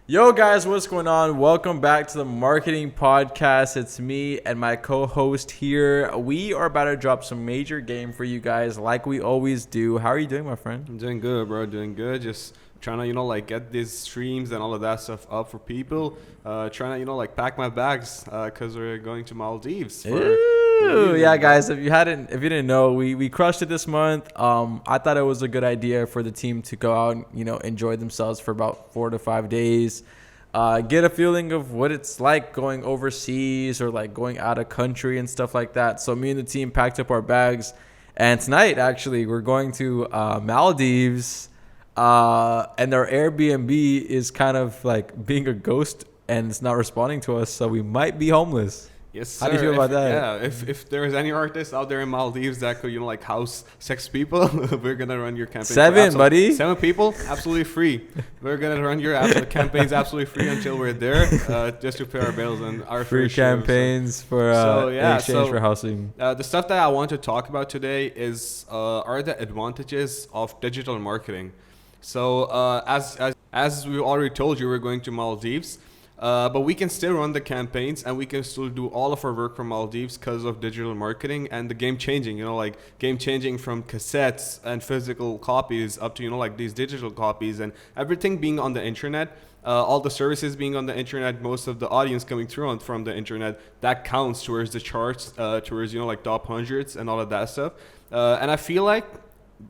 Yo, guys, what's going on? Welcome back to the Marketing Podcast. It's me and my co-host here. We are about to drop some major game for you guys like we always do. How are you doing, my friend? I'm doing good, bro. Doing good. Just trying to, get these streams and all of that stuff up for people. Trying to, pack my bags because we're going to Maldives. Ooh, yeah, guys. If you didn't know, we crushed it this month. I thought it was a good idea for the team to go out and enjoy themselves for about 4 to 5 days. Get a feeling of what it's like going overseas or like going out of country and stuff like that. So me and the team packed up our bags, and tonight actually we're going to Maldives. And our Airbnb is kind of like being a ghost and it's not responding to us, so we might be homeless. Yes, sir. How do you feel about that? Yeah, if there is any artist out there in Maldives that could, house 6 people, we're going to run your campaign. 7, buddy. 7 people, absolutely free. We're going to run your campaigns absolutely free until we're there, just to pay our bills and our free campaigns for in exchange for housing. The stuff that I want to talk about today are the advantages of digital marketing. So as we already told you, we're going to Maldives. But we can still run the campaigns and we can still do all of our work from Maldives because of digital marketing and the game changing, game changing from cassettes and physical copies up to, these digital copies and everything being on the internet. All the services being on the internet, most of the audience coming through from the internet, that counts towards the charts, towards, top hundreds and all of that stuff. And I feel like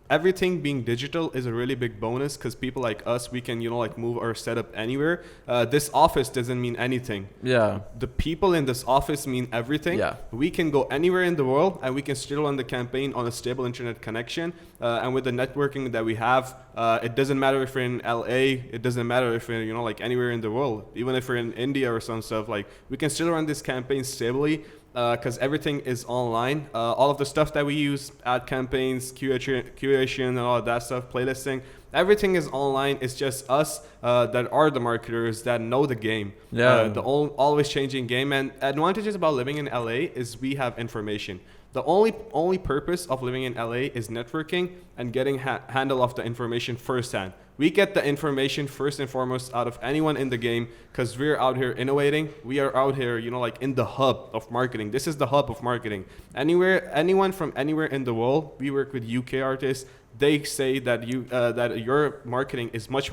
everything being digital is a really big bonus because people like us, we can move our setup anywhere. This office doesn't mean anything. Yeah, the people in this office mean everything. Yeah, we can go anywhere in the world and we can still run the campaign on a stable internet connection, and with the networking that we have, it doesn't matter if we're in LA, it doesn't matter if we're anywhere in the world, even if we're in India or some stuff, we can still run this campaign stably because everything is online. All of the stuff that we use, ad campaigns, curation and all of that stuff, playlisting, everything is online. It's just us that are the marketers that know the game. The always changing game. And advantages about living in LA is we have information. The only purpose of living in LA is networking and getting handle of the information firsthand. We get the information first and foremost out of anyone in the game because we're out here innovating. We are out here, in the hub of marketing. This is the hub of marketing. Anyone from anywhere in the world, we work with UK artists. They say that that your marketing is much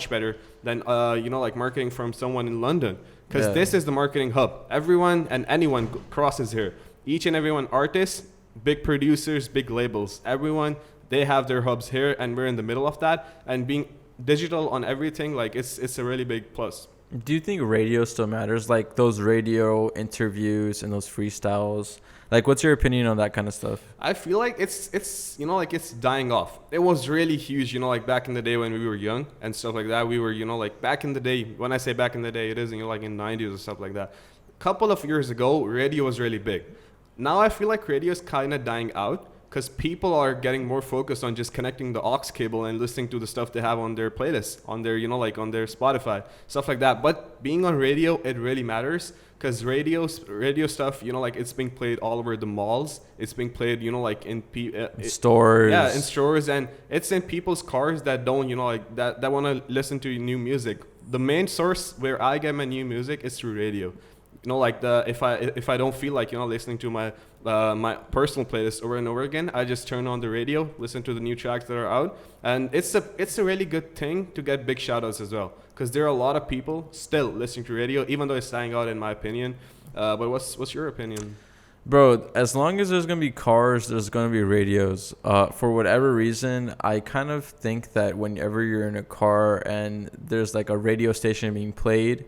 better than marketing from someone in London because this is the marketing hub. Everyone and anyone crosses here. Each and everyone, artists, big producers, big labels, everyone, they have their hubs here and we're in the middle of that. And being digital on everything, it's a really big plus. Do you think radio still matters? Like those radio interviews and those freestyles? Like, what's your opinion on that kind of stuff? I feel like it's dying off. It was really huge, back in the day when we were young and stuff like that. We were, back in the day, when I say back in the day, it is, in the 90s or stuff like that. A couple of years ago, radio was really big. Now I feel like radio is kind of dying out because people are getting more focused on just connecting the aux cable and listening to the stuff they have on their playlist, on their, on their Spotify, stuff like that. But being on radio, it really matters because radio stuff, it's being played all over the malls. It's being played, in stores. Yeah, in stores, and it's in people's cars that don't, that want to listen to new music. The main source where I get my new music is through radio. If I don't feel like listening to my my personal playlist over and over again, I just turn on the radio, listen to the new tracks that are out, and it's a really good thing to get big shoutouts as well because there are a lot of people still listening to radio, even though it's dying out in my opinion. But what's your opinion? Bro, as long as there's going to be cars, there's going to be radios. For whatever reason, I kind of think that whenever you're in a car and there's like a radio station being played,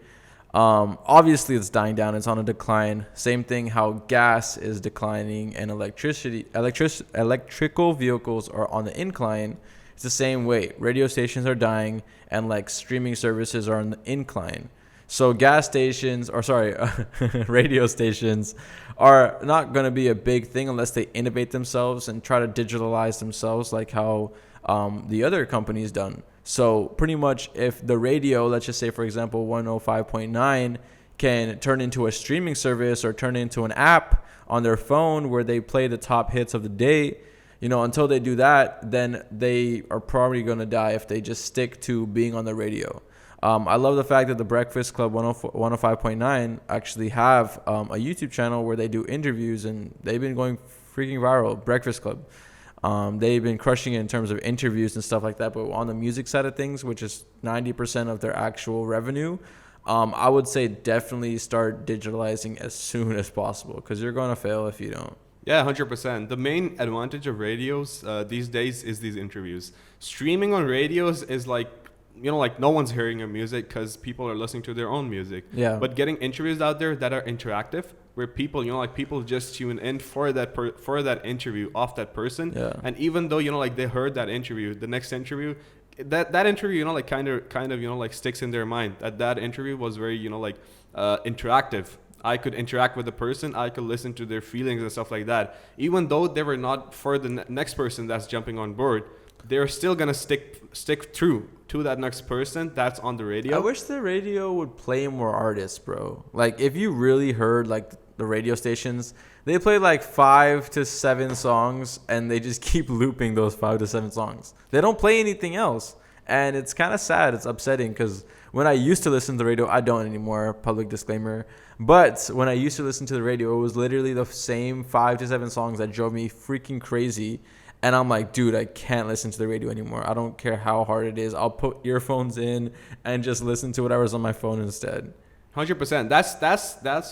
obviously it's dying down, it's on a decline. Same thing how gas is declining and electrical vehicles are on the incline. It's the same way. Radio stations are dying and like streaming services are on the incline. So radio stations are not going to be a big thing unless they innovate themselves and try to digitalize themselves like how the other companies done. So pretty much if the radio, let's just say, for example, 105.9 can turn into a streaming service or turn into an app on their phone where they play the top hits of the day, until they do that, then they are probably going to die if they just stick to being on the radio. I love the fact that the Breakfast Club 105.9 actually have a YouTube channel where they do interviews, and they've been going freaking viral. Breakfast Club. They've been crushing it in terms of interviews and stuff like that. But on the music side of things, which is 90% of their actual revenue, I would say definitely start digitalizing as soon as possible, because you're going to fail if you don't. Yeah, 100%. The main advantage of radios these days is these interviews. Streaming on radios is like, like no one's hearing your music because people are listening to their own music. Yeah. But getting interviews out there that are interactive, where people, like people just tune in for that for that interview of that person. Yeah. And even though, like they heard that interview, the next interview, that interview, like kind of, like sticks in their mind. That interview was very, interactive. I could interact with the person. I could listen to their feelings and stuff like that. Even though they were not for the next person that's jumping on board, they're still gonna stick true to that next person that's on the radio. I wish the radio would play more artists, bro. Like, if you really heard like the radio stations, they play like 5 to 7 songs, and they just keep looping those 5 to 7 songs. They don't play anything else, and it's kind of sad. It's upsetting, because when I used to listen to the radio, I don't anymore. Public disclaimer. But when I used to listen to the radio, it was literally the same 5 to 7 songs that drove me freaking crazy. And I'm like, dude, I can't listen to the radio anymore. I don't care how hard it is. I'll put earphones in and just listen to whatever's on my phone instead. 100%. That's that's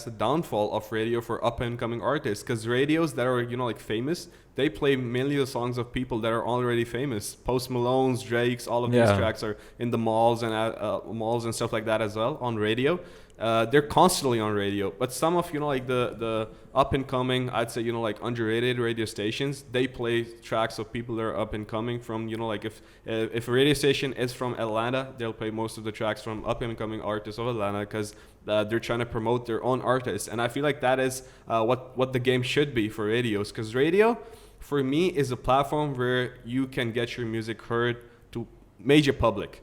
the downfall of radio for up and coming artists, because radios that are like famous, they play mainly the songs of people that are already famous. Post Malone's, Drake's, all of these tracks are in the malls and stuff like that as well on radio. They're constantly on radio, but some of like the up and coming, I'd say like underrated radio stations, they play tracks of people that are up and coming from like if a radio station is from Atlanta, they'll play most of the tracks from up and coming artists of Atlanta, because they're trying to promote their own artists. And I feel like that is what the game should be for radios, because radio for me is a platform where you can get your music heard to major public,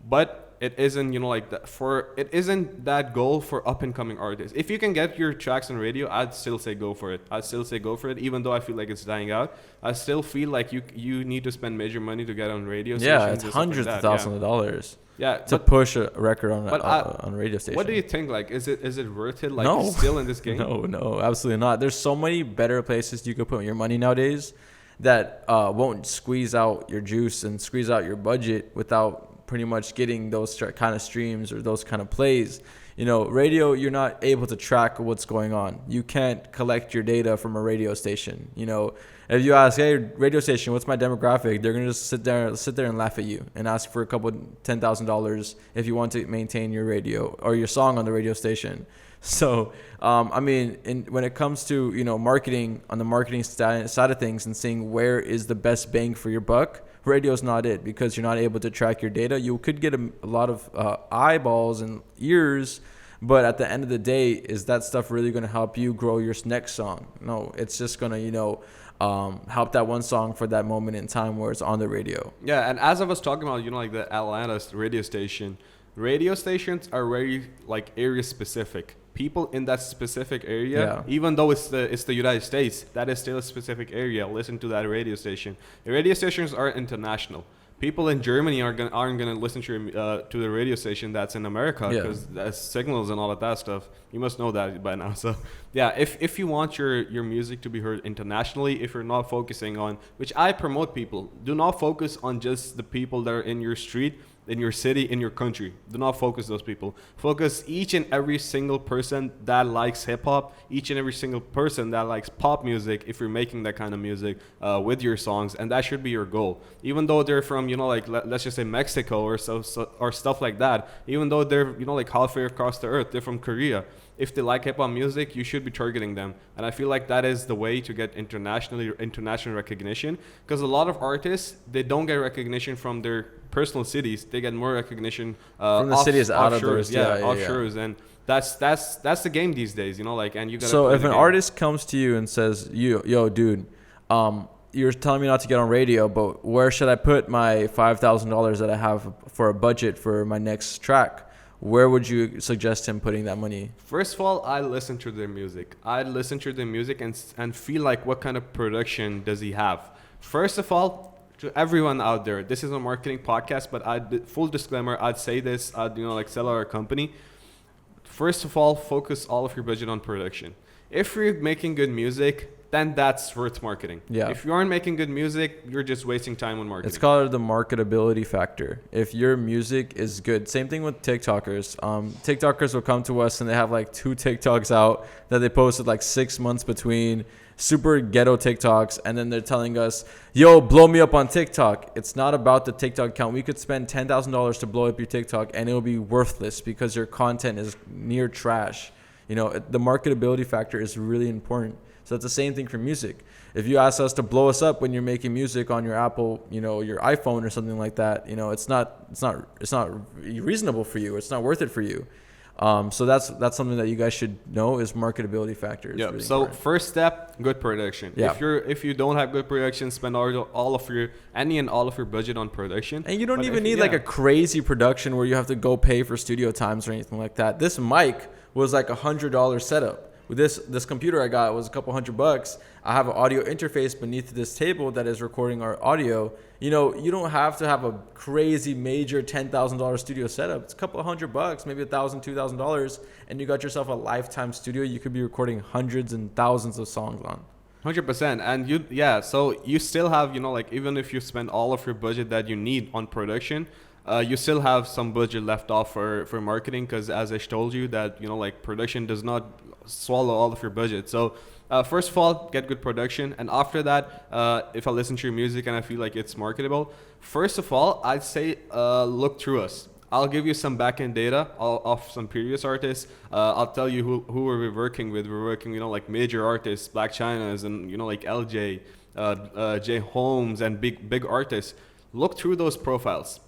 but it isn't like that it isn't that goal for up and coming artists. If you can get your tracks on radio, I'd still say go for it. Even though I feel like it's dying out, I still feel like you need to spend major money to get on radio stations. Yeah, it's hundreds of thousands of dollars. Yeah, to push a record on a radio station. What do you think? Like, is it worth it? Like, no. Still in this game? No, absolutely not. There's so many better places you could put your money nowadays that won't squeeze out your juice and squeeze out your budget without pretty much getting those kind of streams or those kind of plays. Radio, you're not able to track what's going on. You can't collect your data from a radio station. If you ask, hey, radio station, what's my demographic? They're gonna just sit there and laugh at you and ask for a couple $10,000 if you want to maintain your radio or your song on the radio station. So, when it comes to marketing, on the marketing side of things and seeing where is the best bang for your buck, radio's not it, because you're not able to track your data. You could get a lot of eyeballs and ears, but at the end of the day, is that stuff really going to help you grow your next song? No, it's just going to help that one song for that moment in time where it's on the radio. Yeah, and as I was talking about, like the Atlanta radio stations are very like area specific. People in that specific area, even though it's the United States, that is still a specific area. Listen to that radio station. The radio stations are international. People in Germany aren't gonna listen to the radio station that's in America, because that's signals and all of that stuff. You must know that by now. So yeah, if you want your music to be heard internationally, if you're not focusing on, which I promote people, do not focus on just the people that are in your street, in your city, in your country. Do not focus those people. Focus each and every single person that likes hip hop, each and every single person that likes pop music, if you're making that kind of music with your songs, and that should be your goal. Even though they're from, let's just say Mexico or or stuff like that, even though they're, like halfway across the earth, they're from Korea. If they like hip hop music, you should be targeting them. And I feel like that is the way to get international recognition, because a lot of artists, they don't get recognition from their personal cities. They get more recognition from the cities out of those, offshores, and that's the game these days. And you gotta. So if an artist comes to you and says, "Yo, dude, you're telling me not to get on radio, but where should I put my $5,000 that I have for a budget for my next track?" Where would you suggest him putting that money? First of all, I listen to their music. I listen to their music and feel like what kind of production does he have. First of all, to everyone out there, this is a marketing podcast, but full disclaimer, I'd say this, I'd like sell our company. First of all, focus all of your budget on production. If you're making good music, then that's worth marketing. Yeah. If you aren't making good music, you're just wasting time on marketing. It's called the marketability factor. If your music is good, same thing with TikTokers. TikTokers will come to us and they have like 2 TikToks out that they posted like 6 months between, super ghetto TikToks, and then they're telling us, yo, blow me up on TikTok. It's not about the TikTok account. We could spend $10,000 to blow up your TikTok and it'll be worthless because your content is near trash. The marketability factor is really important. So it's the same thing for music. If you ask us to blow us up when you're making music on your Apple, your iPhone or something like that, it's not reasonable for you. It's not worth it for you. So that's something that you guys should know is marketability factor. Yeah. Really so important. First step, good production. Yeah. If you don't have good production, spend all of your budget on production. And you don't even need like a crazy production where you have to go pay for studio times or anything like that. This mic was like $100 setup. With this computer I got, it was a couple $100. I have an audio interface beneath this table that is recording our audio. You don't have to have a crazy major $10,000 studio setup. It's a couple $100, maybe $1,000, $2,000, and you got yourself a lifetime studio you could be recording hundreds and thousands of songs on. 100%. And so you still have, even if you spend all of your budget that you need on production, you still have some budget left off for marketing, because as I told you that, production does not swallow all of your budget. So first of all, get good production. And after that, if I listen to your music and I feel like it's marketable, first of all, I'd say look through us. I'll give you some back-end data of some previous artists. I'll tell you who we're working with. We're working, like major artists, Black China's and, like LJ, Jay Holmes and big artists. Look through those profiles.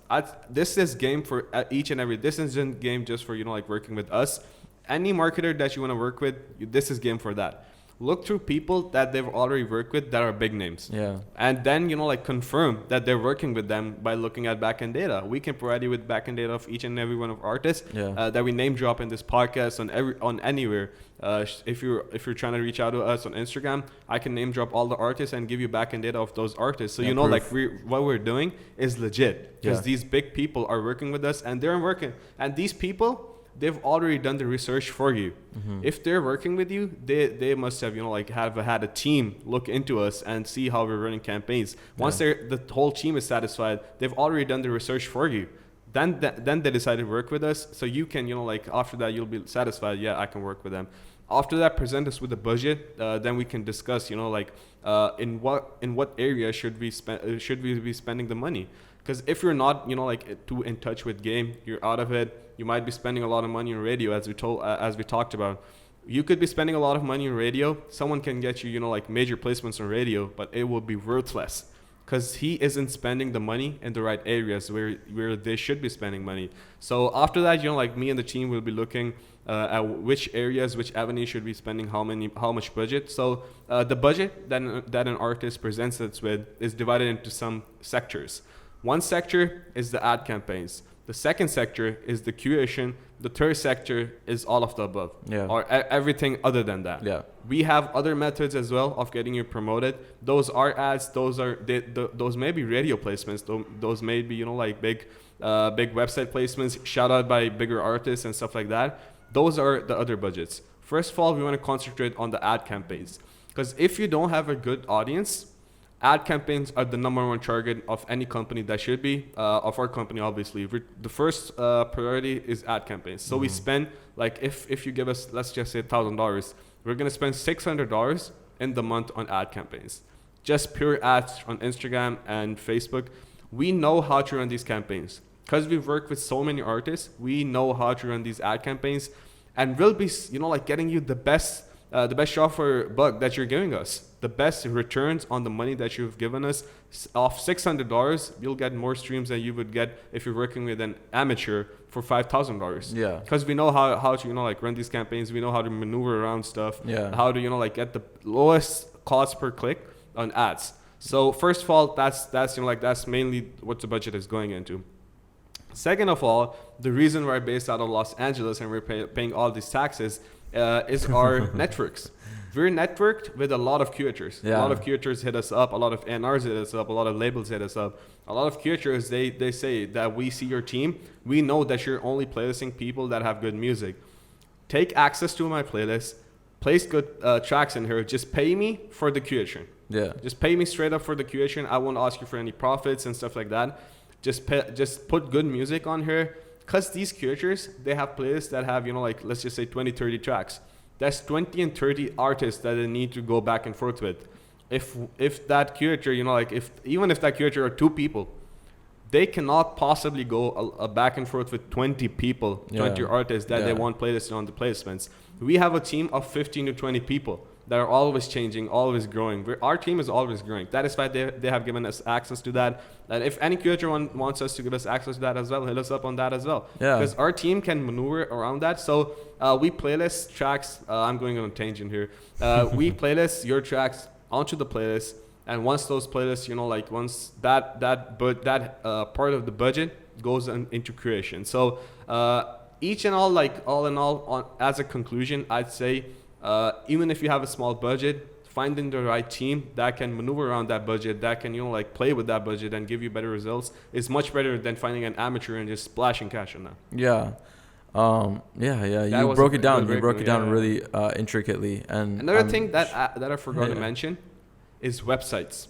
This is game for each and every. This isn't game just for, working with us. Any marketer that you want to work with, this is game for that. Look through people that they've already worked with that are big names. Yeah. And then, confirm that they're working with them by looking at backend data. We can provide you with backend data of each and every one of artists that we name drop in this podcast on anywhere. If you're trying to reach out to us on Instagram, I can name drop all the artists and give you backend data of those artists. So what we're doing is legit, because these big people are working with us and they're working. And these people, they've already done the research for you. Mm-hmm. If they're working with you, they must have have had a team look into us and see how we're running campaigns. Once the whole team is satisfied, they've already done the research for you. Then they decide to work with us. So you can after that you'll be satisfied. Yeah, I can work with them. After that, present us with a budget. Then we can discuss in what area should we be spending the money. Because if you're not, too in touch with game, you're out of it. You might be spending a lot of money on radio, as we talked about. You could be spending a lot of money on radio. Someone can get you, major placements on radio, but it will be worthless because he isn't spending the money in the right areas where they should be spending money. So after that, me and the team will be looking at which areas, which avenues should be spending how much budget. So the budget that an artist presents us with is divided into some sectors. One sector is the ad campaigns. The second sector is the curation. The third sector is all of the above, or everything other than that. Yeah. We have other methods as well of getting you promoted. Those are ads. Those may be radio placements. Those may be big website placements, shout out by bigger artists and stuff like that. Those are the other budgets. First of all, we want to concentrate on the ad campaigns, because if you don't have a good audience, ad campaigns are the number one target of any company that should be, of our company, obviously. The first priority is ad campaigns. So we spend, if you give us, let's just say $1,000, we're going to spend $600 in the month on ad campaigns. Just pure ads on Instagram and Facebook. We know how to run these campaigns. Because we've worked with so many artists, we know how to run these ad campaigns. And we'll be, getting you the best shot for buck that you're giving us. The best returns on the money that you've given us. Off $600, you'll get more streams than you would get if you're working with an amateur for $5,000. Yeah. Because we know how to run these campaigns. We know how to maneuver around stuff. Yeah. How to get the lowest cost per click on ads. So first of all, that's mainly what the budget is going into. Second of all, the reason we're based out of Los Angeles and we're paying all these taxes is our networks. we're networked with a lot of curators. Yeah. A lot of curators hit us up. A lot of NRs hit us up. A lot of labels hit us up. A lot of curators, they say that we see your team. We know that you're only playlisting people that have good music. Take access to my playlist. Place good tracks in here. Just pay me for the curation. Yeah. Just pay me straight up for the curation. I won't ask you for any profits and stuff like that. Just put good music on here. Because these curators, they have playlists that have, like, let's just say 20, 30 tracks. That's 20 and 30 artists that they need to go back and forth with. If that curator, even if that curator are 2 people, they cannot possibly go a back and forth with 20 people, 20 artists that they want playlists on the placements. We have a team of 15 to 20 people that are always changing, always growing. Our team is always growing. That is why they have given us access to that. And if any curator wants us to give us access to that as well, hit us up on that as well. Yeah. Because our team can maneuver around that. So we playlist tracks. I'm going on a tangent here. We playlist your tracks onto the playlist. And once those playlists, once that part of the budget goes into creation. So all in all, as a conclusion, I'd say even if you have a small budget, finding the right team that can maneuver around that budget, that can play with that budget and give you better results is much better than finding an amateur and just splashing cash on that. Yeah. You broke it down. You broke it down really intricately. And another thing that I forgot to mention is websites,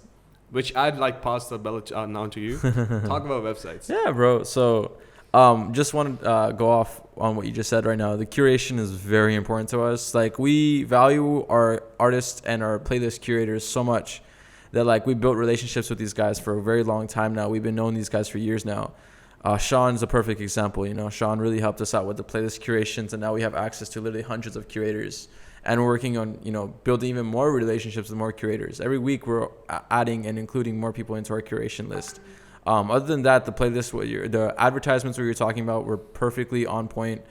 which I'd like pass the bell now to you. Talk about websites. Yeah, bro. So just want to go off on what you just said right now. The curation is very important to us. Like, we value our artists and our playlist curators so much that, like, we built relationships with these guys for a very long time now. We've been knowing these guys for years now. Sean's a perfect example. Sean really helped us out with the playlist curations, and now we have access to literally hundreds of curators. And we're working on, building even more relationships with more curators. Every week we're adding and including more people into our curation list. Other than that, the playlist, the advertisements we were talking about were perfectly on point.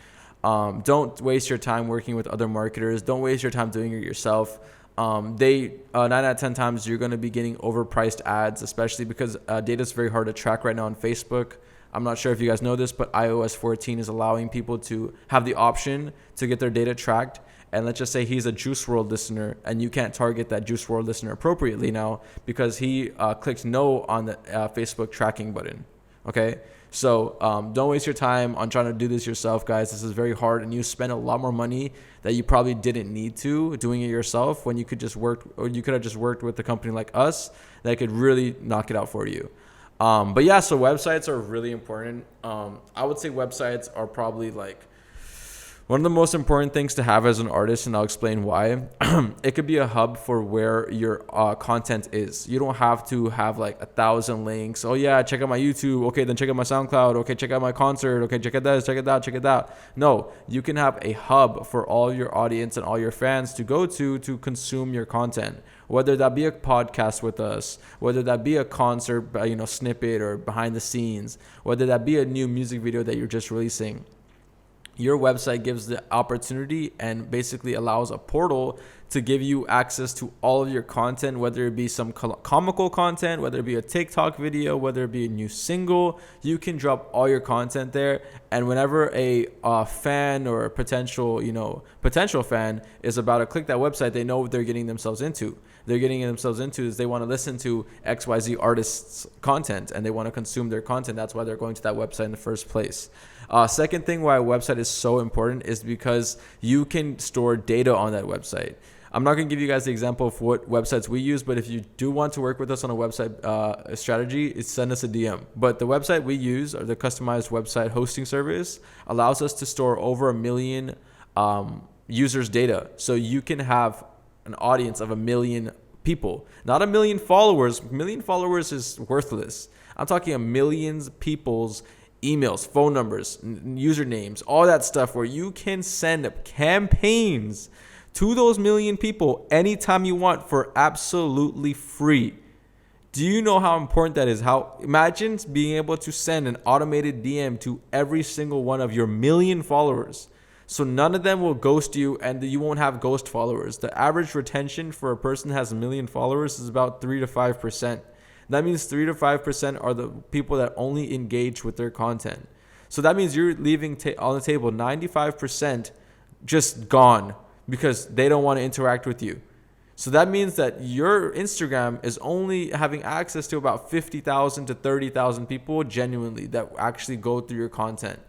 Don't waste your time working with other marketers. Don't waste your time doing it yourself. 9 out of 10 times you're going to be getting overpriced ads, especially because data is very hard to track right now on Facebook. I'm not sure if you guys know this, but iOS 14 is allowing people to have the option to get their data tracked. And let's just say he's a Juice WRLD listener, and you can't target that Juice WRLD listener appropriately now because he clicked no on the Facebook tracking button. Okay, so don't waste your time on trying to do this yourself, guys. This is very hard, and you spend a lot more money that you probably didn't need to doing it yourself when you could just you could have just worked with a company like us that could really knock it out for you. But yeah, so websites are really important. I would say websites are probably like one of the most important things to have as an artist, and I'll explain why. It could be a hub for where your content is. You don't have to have like 1,000 links. Oh yeah, check out my YouTube. Okay, then check out my SoundCloud. Okay, check out my concert. Okay, check out this, check it out, check it out. No, you can have a hub for all your audience and all your fans to go to consume your content. Whether that be a podcast with us, whether that be a concert, snippet or behind the scenes, whether that be a new music video that you're just releasing. Your website gives the opportunity and basically allows a portal to give you access to all of your content, whether it be some comical content, whether it be a TikTok video, whether it be a new single. You can drop all your content there. And whenever a fan or a potential fan is about to click that website, they know what they're getting themselves into. Is they want to listen to XYZ artists' content and they want to consume their content. That's why they're going to that website in the first place. Second thing why a website is so important is because you can store data on that website. I'm not going to give you guys the example of what websites we use, but if you do want to work with us on a website strategy, send us a DM. But the website we use, or the customized website hosting service, allows us to store over 1 million users' data. So you can have an audience of 1 million people, not 1 million followers. 1 million followers is worthless. I'm talking 1 million people's emails, phone numbers, usernames, all that stuff where you can send campaigns to those 1 million people anytime you want for absolutely free. Do you know how important that is? Imagine being able to send an automated DM to every single one of your 1 million followers. So none of them will ghost you and you won't have ghost followers. The average retention for a person that has 1 million followers is about 3 to 5%. That means 3 to 5% are the people that only engage with their content. So that means you're leaving on the table 95% just gone because they don't want to interact with you. So that means that your Instagram is only having access to about 50,000 to 30,000 people genuinely that actually go through your content.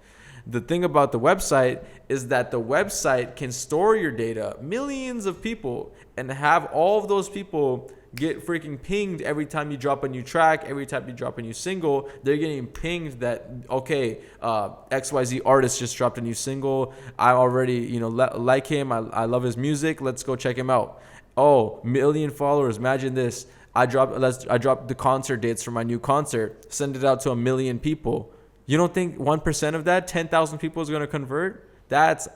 The thing about the website is that the website can store your data, millions of people, and have all of those people get freaking pinged every time you drop a new track, every time you drop a new single. They're getting pinged that, okay, XYZ artist just dropped a new single. I already, like him. I love his music. Let's go check him out. Oh, million followers. Imagine this. I dropped the concert dates for my new concert. Send it out to 1 million people. You don't think 1% of that, 10,000 people, is going to convert? That's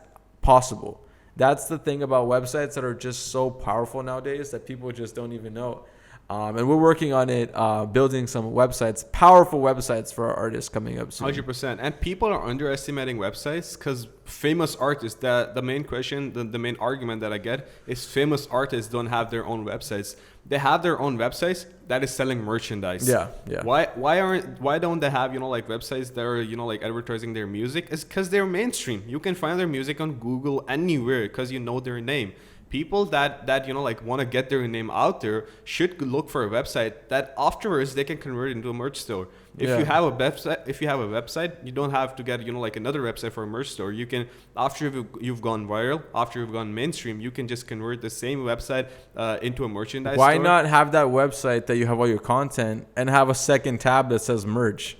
possible. That's the thing about websites that are just so powerful nowadays that people just don't even know. And we're working on it, building some websites, powerful websites for our artists coming up soon. 100%. And people are underestimating websites because famous artists, the main question, the main argument that I get is famous artists don't have their own websites. They have their own websites that is selling merchandise. Yeah. Why don't they have, websites that are, advertising their music? It's because they're mainstream. You can find their music on Google anywhere because you know their name. People that want to get their name out there should look for a website that afterwards they can convert into a merch store. If you have a website, you don't have to get another website for a merch store. You can, after you've gone viral, after you've gone mainstream, you can just convert the same website into a merchandise store. Why not have that website that you have all your content and have a second tab that says merch?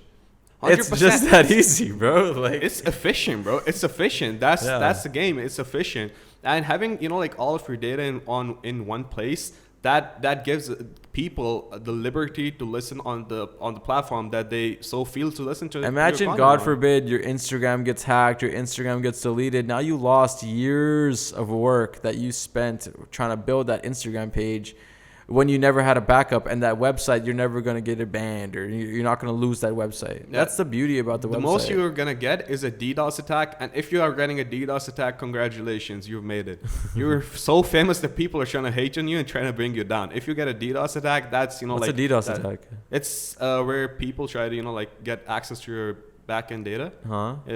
100%. It's just that easy, bro. Like, it's efficient, bro. It's efficient. That's the game. It's efficient. And having all of your data in one place, that gives people the liberty to listen on the platform that they so feel to listen to. Imagine, God forbid, your Instagram gets hacked, your Instagram gets deleted. Now you lost years of work that you spent trying to build that Instagram page when you never had a backup, and that website, you're never going to get it banned, or you're not going to lose that website. Yeah. That's the beauty about the website. The most you're going to get is a DDoS attack, and if you are getting a DDoS attack, congratulations, you've made it. You're so famous that people are trying to hate on you and trying to bring you down. If you get a DDoS attack, that's, What's a DDoS attack? It's where people try to, get access to your backend data,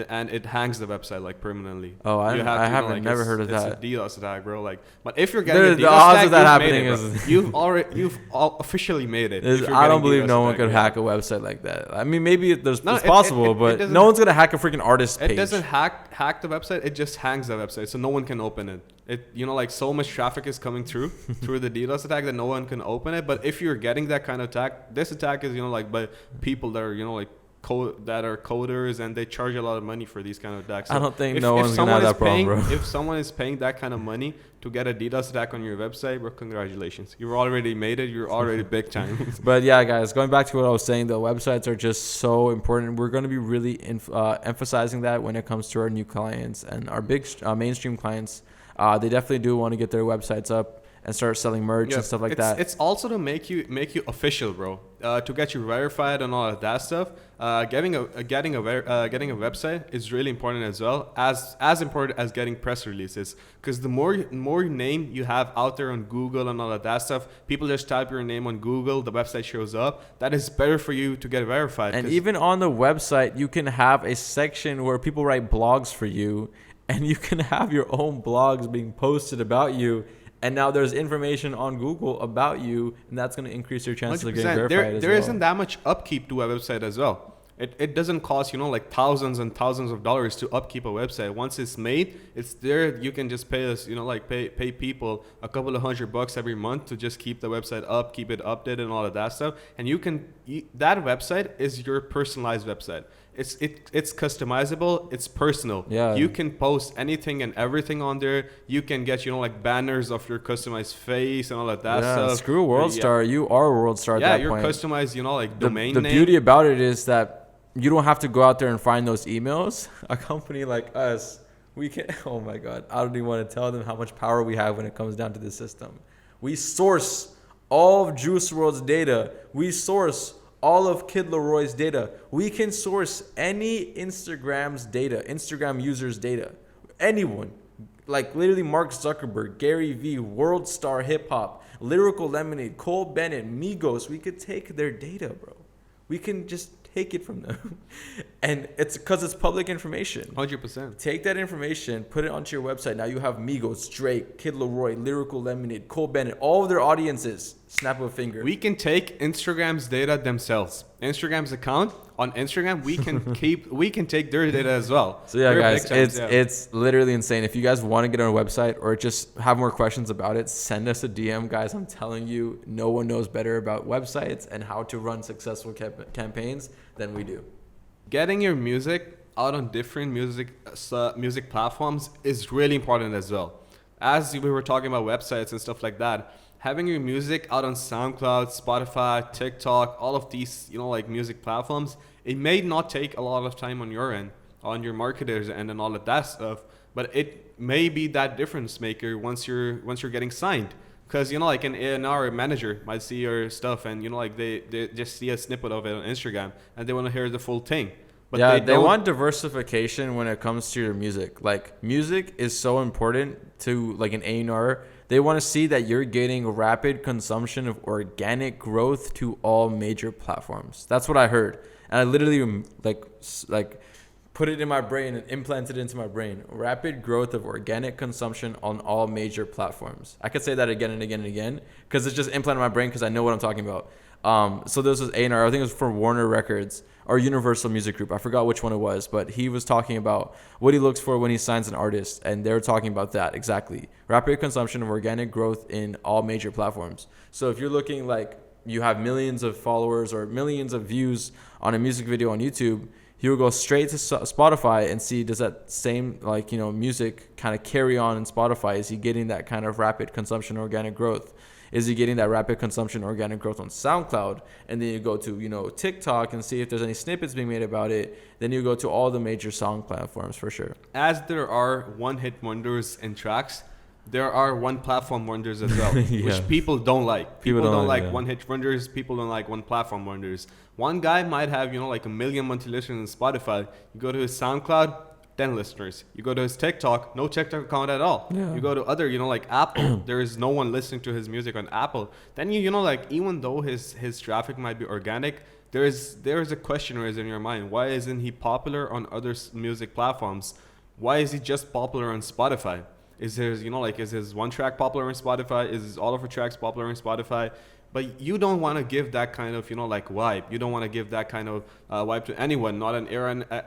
and it hangs the website permanently. Oh, I haven't never heard of that. It's a DDoS attack, bro. But if you're getting a DDoS the odds attack, of that happening is you've officially made it. I don't believe no one could hack a website like that. I mean, maybe it's possible, but no one's gonna hack a freaking artist page. It doesn't hack the website. It just hangs the website, so no one can open it. So much traffic is coming through the DDoS attack that no one can open it. But if you're getting that kind of attack, this attack is by people that are that are coders, and they charge a lot of money for these kind of attacks. So I don't think no one's gonna have that problem, bro. If someone is paying that kind of money to get a DDoS attack on your website, bro, congratulations. You've already made it. You're already big time. But yeah, guys, going back to what I was saying, the websites are just so important. We're going to be really emphasizing that when it comes to our new clients and our big mainstream clients. They definitely do want to get their websites up and start selling merch and stuff like that. It's also to make you official, bro. To get you verified and all of that stuff. Getting a website is really important as well, as important as getting press releases. Because the more name you have out there on Google and all of that stuff, people just type your name on Google, the website shows up. That is better for you to get verified. And even on the website, you can have a section where people write blogs for you, and you can have your own blogs being posted about you. And now there's information on Google about you, and that's going to increase your chances 100%. Of getting verified as well. There isn't that much upkeep to a website as well. It doesn't cost, thousands and thousands of dollars to upkeep a website. Once it's made, it's there. You can just pay us, pay people a couple of $100 every month to just keep the website up, keep it updated and all of that stuff. And that website is your personalized website. It's customizable. It's personal. Yeah. You can post anything and everything on there. You can get, banners of your customized face and all of that stuff. Screw WorldStar. Yeah. You are WorldStar at that point. Yeah, you're customized, domain name. The beauty about it is that you don't have to go out there and find those emails. A company like us, we can, oh my God, I don't even want to tell them how much power we have when it comes down to the system. We source all of Juice WRLD's data. We source all of Kid Leroy's data. We can source any Instagram users' data. Anyone. Like literally Mark Zuckerberg, Gary Vee, WorldStar Hip Hop, Lyrical Lemonade, Cole Bennett, Migos. We could take their data, bro. We can just take it from them. And it's because it's public information. 100%. Take that information, put it onto your website. Now you have Migos, Drake, Kid Laroi, Lyrical Lemonade, Cole Bennett, all of their audiences. Snap of a finger. We can take Instagram's data themselves. Instagram's account on Instagram, we can take their data as well. So yeah, guys, it's literally insane. If you guys want to get on a website or just have more questions about it, send us a DM, guys. I'm telling you, no one knows better about websites and how to run successful campaigns than we do. Getting your music out on different music platforms is really important as well. As we were talking about websites and stuff like that, having your music out on SoundCloud, Spotify, TikTok, all of these, like music platforms, it may not take a lot of time on your end, on your marketers end and all of that stuff, but it may be that difference maker once you're getting signed. Because, like an A&R manager might see your stuff and, they just see a snippet of it on Instagram and they want to hear the full thing. But yeah, they want diversification when it comes to your music. Like, music is so important to, like, an A&R. They want to see that you're getting rapid consumption of organic growth to all major platforms. That's what I heard. And I literally, like put it in my brain and implanted it into my brain. Rapid growth of organic consumption on all major platforms. I could say that again and again and again because it's just implanted in my brain because I know what I'm talking about. So this was A&R. I think it was for Warner Records or Universal Music Group. I forgot which one it was, but he was talking about what he looks for when he signs an artist, and they were talking about that exactly. Rapid consumption of organic growth in all major platforms. So if you're looking like you have millions of followers or millions of views on a music video on YouTube, he will go straight to Spotify and see, does that same music kind of carry on in Spotify? Is he getting that kind of rapid consumption organic growth? Is he getting that rapid consumption organic growth on SoundCloud? And then you go to TikTok and see if there's any snippets being made about it. Then you go to all the major song platforms for sure. As there are one-hit wonders in tracks, there are one-platform wonders as well, yeah. which people don't like. People don't like one-hit wonders. People don't like one-platform wonders. One guy might have, like 1 million monthly listeners on Spotify. You go to his SoundCloud, 10 listeners. You go to his TikTok, no TikTok account at all. Yeah. You go to other, like Apple, there is no one listening to his music on Apple. Then even though his traffic might be organic, there is a question raised in your mind. Why isn't he popular on other music platforms? Why is he just popular on Spotify? Is his, is his one track popular on Spotify? Is all of her tracks popular on Spotify? But you don't want to give that kind of, vibe. You don't want to give that kind of vibe to anyone, not an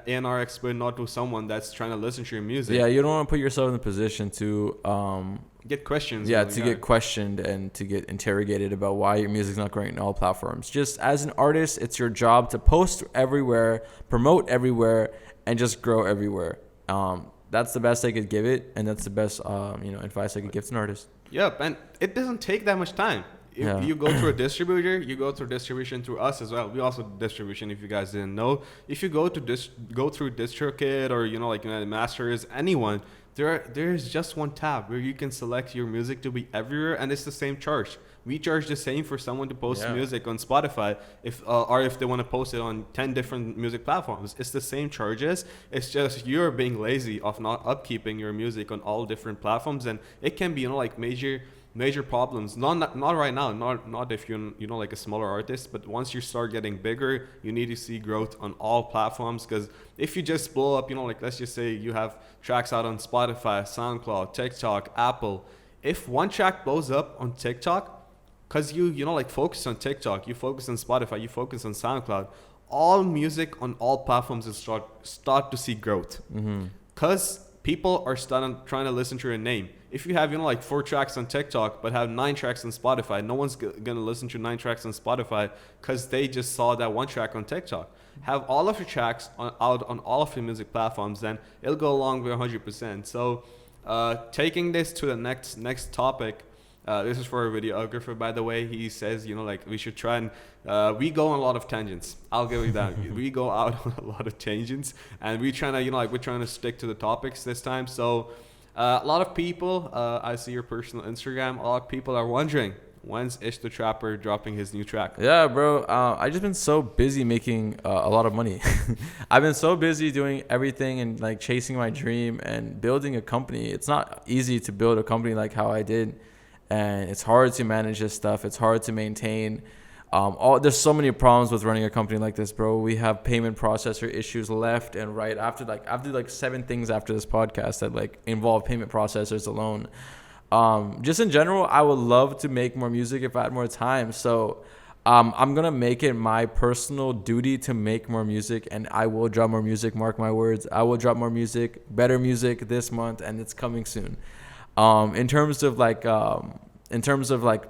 A&R expert, not to someone that's trying to listen to your music. Yeah, you don't want to put yourself in the position to get questions. Yeah, get questioned and to get interrogated about why your music's not growing on all platforms. Just as an artist, it's your job to post everywhere, promote everywhere, and just grow everywhere. That's the best I could give it, and that's the best advice I could give to an artist. Yep, and it doesn't take that much time. If you go through a distributor, you go through distribution through us as well. We also do distribution, if you guys didn't know. If you go through DistroKid or United Masters, anyone, there's just one tab where you can select your music to be everywhere, and it's the same charge. We charge the same for someone to post music on Spotify if they want to post it on 10 different music platforms. It's the same charges. It's just you're being lazy of not upkeeping your music on all different platforms, and it can be major problems. Not right now. Not if you're like a smaller artist, but once you start getting bigger, you need to see growth on all platforms. Because if you just blow up, let's just say you have tracks out on Spotify, SoundCloud, TikTok, Apple. If one track blows up on TikTok, because you focus on TikTok, you focus on Spotify, you focus on SoundCloud, all music on all platforms is start to see growth. Because people are trying to listen to your name. If you have 4 tracks on TikTok but have 9 tracks on Spotify, no one's gonna listen to 9 tracks on Spotify because they just saw that one track on TikTok. Have all of your tracks out on all of your music platforms, then it'll go along with 100%. So taking this to the next topic. This is for a videographer, by the way. He says, we should try and we go on a lot of tangents. I'll give you that. We go out on a lot of tangents, and we're trying to stick to the topics this time. So a lot of people, I see your personal Instagram. A lot of people are wondering, when's Ish the Trapper dropping his new track? Yeah, bro. I just been so busy making a lot of money. I've been so busy doing everything and chasing my dream and building a company. It's not easy to build a company like how I did. And it's hard to manage this stuff. It's hard to maintain. There's so many problems with running a company like this, bro. We have payment processor issues left and right. After like 7 things after this podcast that like involve payment processors alone. Just in general, I would love to make more music if I had more time. So I'm gonna make it my personal duty to make more music, and I will drop more music. Mark my words, I will drop more music, better music this month, and it's coming soon. In terms of like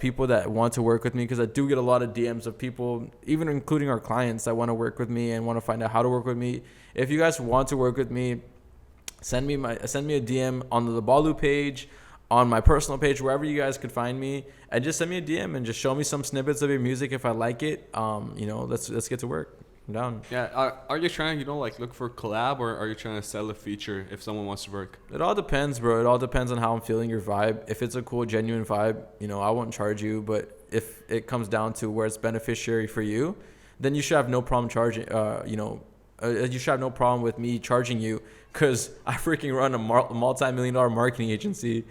people that want to work with me, because I do get a lot of DMs of people, even including our clients, that want to work with me and want to find out how to work with me. If you guys want to work with me, send me a DM on the Leballoo page, on my personal page, wherever you guys could find me, and just send me a DM and just show me some snippets of your music if I like it. Let's get to work. I'm down. Yeah. Are you trying, like look for collab, or are you trying to sell a feature if someone wants to work? It all depends, bro. It all depends on how I'm feeling your vibe. If it's a cool, genuine vibe, I won't charge you. But if it comes down to where it's beneficiary for you, then you should have no problem charging. You should have no problem with me charging you, because I freaking run a multi-million-dollar marketing agency.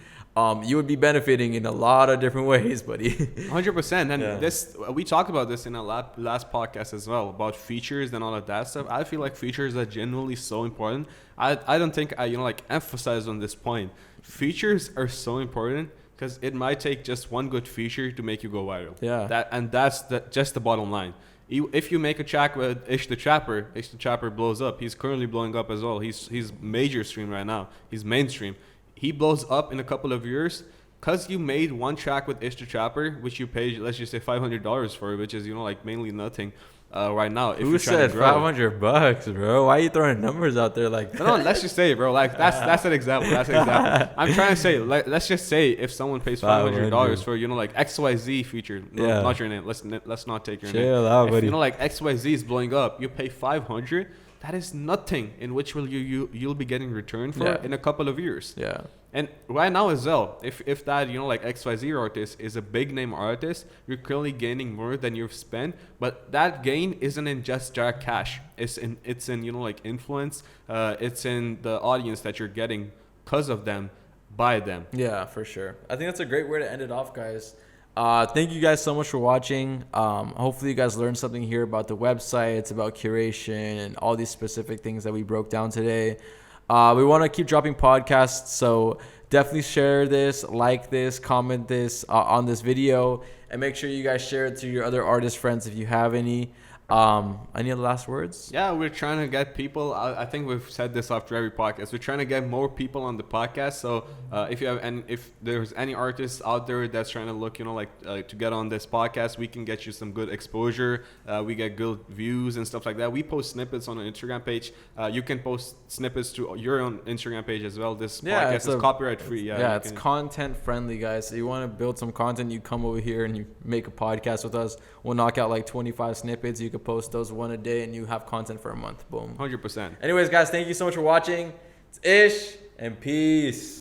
You would be benefiting in a lot of different ways, buddy. 100%. And Yeah. we talked about this in our last podcast as well, about features and all of that stuff. I feel like features are genuinely so important. I don't think I emphasize on this point. Features are so important, because it might take just one good feature to make you go viral. Yeah. That's just the bottom line. If you make a track with Ish the Trapper blows up. He's currently blowing up as well. He's major stream right now. He's mainstream. He blows up in a couple of years because you made one track with Ish the Trapper, which you paid, let's just say $500 for, which is mainly nothing right now. Who said $500, bro? Why are you throwing numbers out there like that? No, let's just say, bro. Like that's an example. That's an example. I'm trying to say, let's just say if someone pays $500 for XYZ feature, not your name. Let's not take your name. Chill out, buddy. If XYZ is blowing up, you pay $500. That is nothing in which you'll be getting returned for in a couple of years. Yeah. And right now as well, if that XYZ artist is a big name artist, you're currently gaining more than you've spent. But that gain isn't in just direct cash. It's in influence. It's in the audience that you're getting because of them, by them. Yeah, for sure. I think that's a great way to end it off, guys. Thank you guys so much for watching. Hopefully you guys learned something here about the websites, about curation, and all these specific things that we broke down today. We want to keep dropping podcasts, so definitely share this, like this, comment this on this video, and make sure you guys share it to your other artist friends if you have any. Any other last words? Yeah, we're trying to get people. I think we've said this after every podcast. We're trying to get more people on the podcast. So if there's any artists out there that's trying to look, to get on this podcast, we can get you some good exposure. We get good views and stuff like that. We post snippets on our Instagram page. You can post snippets to your own Instagram page as well. This podcast is copyright free. It's content friendly, guys. So you want to build some content, you come over here and you make a podcast with us. We'll knock out like 25 snippets. You can post those one a day and you have content for a month. Boom. 100%. Anyways, guys, thank you so much for watching. It's Ish and peace.